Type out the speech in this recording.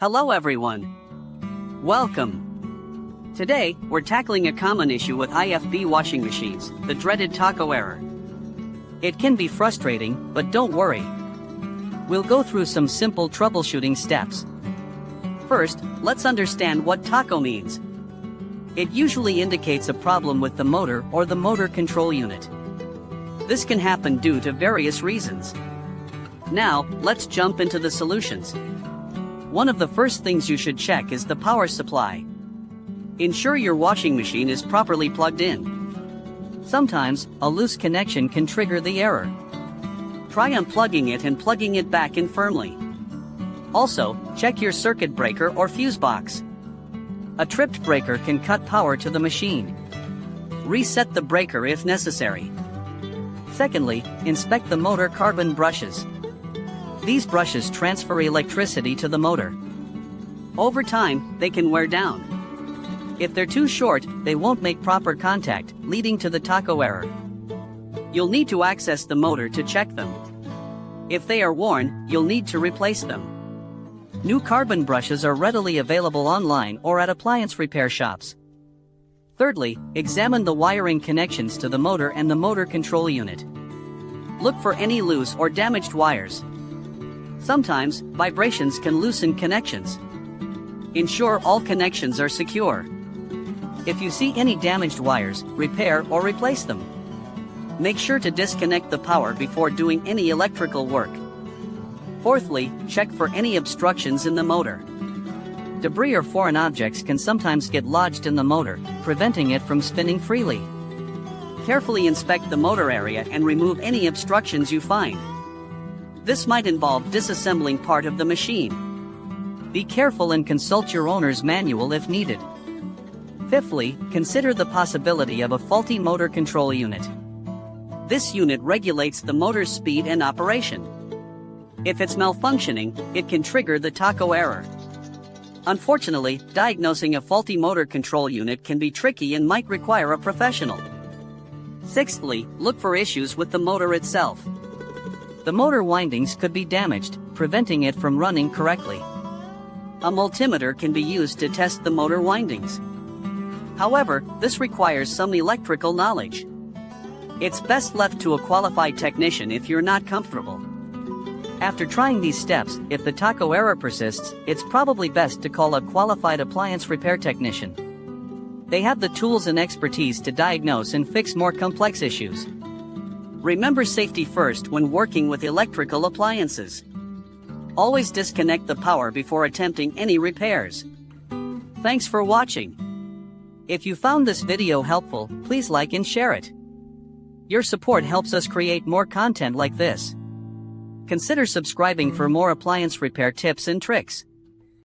Hello everyone. Welcome. Today, we're tackling a common issue with IFB washing machines, the dreaded tacho error. It can be frustrating, but don't worry. We'll go through some simple troubleshooting steps. First, let's understand what tacho means. It usually indicates a problem with the motor or the motor control unit. This can happen due to various reasons. Now, let's jump into the solutions. One of the first things you should check is the power supply. Ensure your washing machine is properly plugged in. Sometimes, a loose connection can trigger the error. Try unplugging it and plugging it back in firmly. Also, check your circuit breaker or fuse box. A tripped breaker can cut power to the machine. Reset the breaker if necessary. Secondly, inspect the motor carbon brushes. These brushes transfer electricity to the motor. Over time, they can wear down. If they're too short, they won't make proper contact, leading to the tacho error. You'll need to access the motor to check them. If they are worn, you'll need to replace them. New carbon brushes are readily available online or at appliance repair shops. Thirdly, examine the wiring connections to the motor and the motor control unit. Look for any loose or damaged wires. Sometimes, vibrations can loosen connections. Ensure all connections are secure. If you see any damaged wires, repair or replace them. Make sure to disconnect the power before doing any electrical work. Fourthly, check for any obstructions in the motor. Debris or foreign objects can sometimes get lodged in the motor, preventing it from spinning freely. Carefully inspect the motor area and remove any obstructions you find. This might involve disassembling part of the machine. Be careful and consult your owner's manual if needed. Fifthly, consider the possibility of a faulty motor control unit. This unit regulates the motor's speed and operation. If it's malfunctioning, it can trigger the tacho error. Unfortunately, diagnosing a faulty motor control unit can be tricky and might require a professional. Sixthly, look for issues with the motor itself. The motor windings could be damaged, preventing it from running correctly. A multimeter can be used to test the motor windings. However, this requires some electrical knowledge. It's best left to a qualified technician if you're not comfortable. After trying these steps, if the tacho error persists, it's probably best to call a qualified appliance repair technician. They have the tools and expertise to diagnose and fix more complex issues. Remember safety first when working with electrical appliances. Always disconnect the power before attempting any repairs. Thanks for watching. If you found this video helpful, please like and share it. Your support helps us create more content like this. Consider subscribing for more appliance repair tips and tricks.